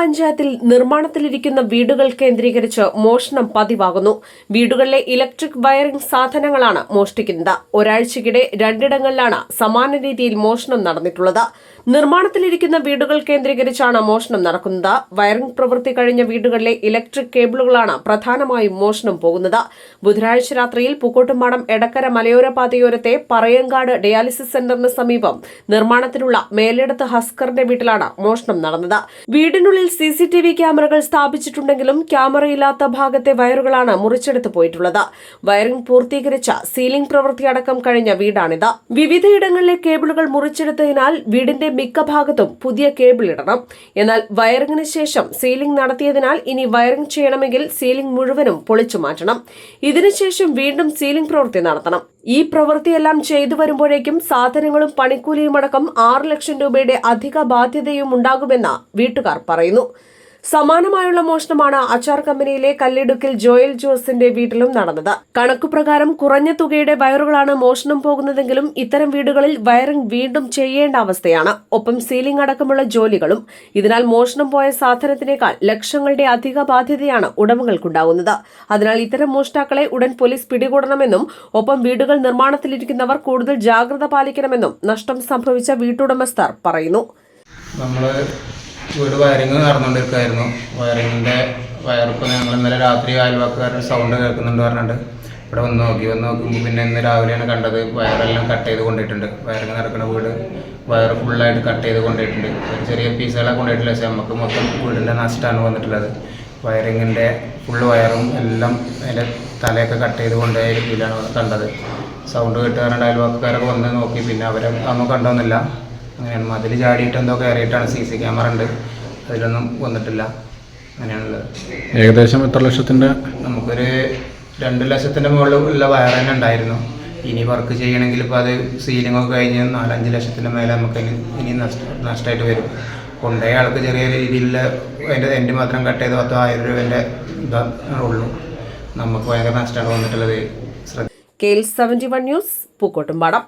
ഗ്രാമപഞ്ചായത്തിൽ നിർമ്മാണത്തിലിരിക്കുന്ന വീടുകൾ കേന്ദ്രീകരിച്ച് മോഷണം പതിവാകുന്നു. വീടുകളിലെ ഇലക്ട്രിക് വയറിംഗ് സാധനങ്ങളാണ് മോഷ്ടിക്കുന്നത്. ഒരാഴ്ചയ്ക്കിടെ 2 ഇടങ്ങളിലാണ് സമാന രീതിയിൽ മോഷണം നടന്നിട്ടുള്ളത്. നിർമ്മാണത്തിലിരിക്കുന്ന വീടുകൾ കേന്ദ്രീകരിച്ചാണ് മോഷണം നടക്കുന്നത്. വയറിംഗ് പ്രവൃത്തി കഴിഞ്ഞ വീടുകളിലെ ഇലക്ട്രിക് കേബിളുകളാണ് പ്രധാനമായും മോഷണം പോകുന്നത്. ബുധനാഴ്ച രാത്രിയിൽ പൂക്കോട്ടുംപാടം എടക്കര മലയോര പാതയോരത്തെ പറയങ്കാട് ഡയാലിസിസ് സെന്ററിന് സമീപം നിർമ്മാണത്തിലുള്ള മേലെടുത്ത് ഹസ്കറിന്റെ വീട്ടിലാണ് മോഷണം നടന്നത്. വീടിനുള്ളിൽ CCTV ക്യാമറകൾ സ്ഥാപിച്ചിട്ടുണ്ടെങ്കിലും ക്യാമറയില്ലാത്ത ഭാഗത്തെ വയറുകളാണ് മുറിച്ചെടുത്ത് പോയിട്ടുള്ളത്. വയറിംഗ് പൂർത്തീകരിച്ച സീലിംഗ് പ്രവൃത്തി അടക്കം കഴിഞ്ഞ വീടാണിത്. വിവിധയിടങ്ങളിലെ കേബിളുകൾ മുറിച്ചെടുത്തതിനാൽ വീടിന്റെ മിക്ക ഭാഗത്തും പുതിയ കേബിൾ ഇടണം. എന്നാൽ വയറിംഗിന് ശേഷം സീലിംഗ് നടത്തിയതിനാൽ ഇനി വയറിംഗ് ചെയ്യണമെങ്കിൽ സീലിംഗ് മുഴുവനും പൊളിച്ചു മാറ്റണം. ഇതിനുശേഷം വീണ്ടും സീലിംഗ് പ്രവൃത്തി നടത്തണം. ഈ പ്രവൃത്തിയെല്ലാം ചെയ്തു വരുമ്പോഴേക്കും സാധനങ്ങളും പണിക്കൂലിയുമടക്കം 6 ലക്ഷം രൂപയുടെ അധിക ബാധ്യതയും ഉണ്ടാകുമെന്ന് വീട്ടുകാർ പറയുന്നു. സമാനമായുള്ള മോഷണമാണ് അച്ചാർ കമ്പനിയിലെ കല്ലിടുക്കിൽ ജോയൽ ജോസിന്റെ വീട്ടിലും നടന്നത്. കണക്കുപ്രകാരം കുറഞ്ഞ തുകയുടെ വയറുകളാണ് മോഷണം പോകുന്നതെങ്കിലും ഇത്തരം വീടുകളിൽ വയറിംഗ് വീണ്ടും ചെയ്യേണ്ട അവസ്ഥയാണ്. ഒപ്പം സീലിംഗ് അടക്കമുള്ള ജോലികളും. ഇതിനാൽ മോഷണം പോയ സാധനത്തിനേക്കാൾ ലക്ഷങ്ങളുടെ അധിക ബാധ്യതയാണ് ഉടമകൾക്കുണ്ടാകുന്നത്. അതിനാൽ ഇത്തരം മോഷ്ടാക്കളെ ഉടൻ പോലീസ് പിടികൂടണമെന്നും ഒപ്പം വീടുകൾ നിർമ്മാണത്തിലിരിക്കുന്നവർ കൂടുതൽ ജാഗ്രത പാലിക്കണമെന്നും നഷ്ടം സംഭവിച്ച വീട്ടുടമസ്ഥർ പറയുന്നു. വീട് വയറിങ് നടന്നുകൊണ്ടിരിക്കുകയായിരുന്നു. വയറിപ്പോൾ ഞങ്ങൾ ഇന്നലെ രാത്രി അയൽവക്കാരുടെ സൗണ്ട് കേൾക്കുന്നുണ്ട് പറഞ്ഞിട്ട് ഇവിടെ വന്ന് നോക്കുമ്പോൾ പിന്നെ ഇന്ന് രാവിലെയാണ് കണ്ടത് വയറെല്ലാം കട്ട് ചെയ്ത് കൊണ്ടിട്ടുണ്ട്. വയറിങ് നടക്കുന്ന വീട് വയർ ഫുള്ളായിട്ട് കട്ട് ചെയ്ത് കൊണ്ടിട്ടുണ്ട്. ഒരു ചെറിയ പീസുകളെ കൊണ്ടിട്ടില്ല. പക്ഷേ നമുക്ക് മൊത്തം വീടിൻ്റെ നഷ്ടമാണ് വന്നിട്ടുള്ളത്. വയറിങ്ങിൻ്റെ ഫുള്ള് വയറും എല്ലാം അതിൻ്റെ തലയൊക്കെ കട്ട് ചെയ്ത് കൊണ്ടുപോയ രീതിയിലാണ് കണ്ടത്. സൗണ്ട് കേട്ടുകാരുടെ അയൽവക്കാരൊക്കെ വന്ന് നോക്കി. പിന്നെ അവരെ ഒന്നും കണ്ടൊന്നുമില്ല. അങ്ങനെയാണ് മതിൽ ചാടിയിട്ട് എന്തോ കയറിയിട്ടാണ്. CC ക്യാമറ ഉണ്ട്, അതിലൊന്നും വന്നിട്ടില്ല. അങ്ങനെയാണുള്ളത്. ഏകദേശം എത്ര ലക്ഷത്തിൻ്റെ? നമുക്കൊരു 2 ലക്ഷത്തിൻ്റെ മുകളിൽ ഉള്ള വയർ തന്നെ ഉണ്ടായിരുന്നു. ഇനി വർക്ക് ചെയ്യണമെങ്കിൽ ഇപ്പോൾ അത് സീലിങ്ങൊക്കെ കഴിഞ്ഞ് 4-5 ലക്ഷത്തിൻ്റെ മേലെ നമുക്ക് ഇനി നഷ്ടമായിട്ട് വരും. കൊണ്ടുപോയ ആൾക്ക് ചെറിയ രീതിയിൽ അതിൻ്റെ എൻഡ് മാത്രം കട്ട് ചെയ്ത് 10,000 രൂപേൻ്റെ ഉള്ളൂ. നമുക്ക് ഭയങ്കര നഷ്ടമാണ് വന്നിട്ടുള്ളത്. KL 71 news Pookkottumpadam.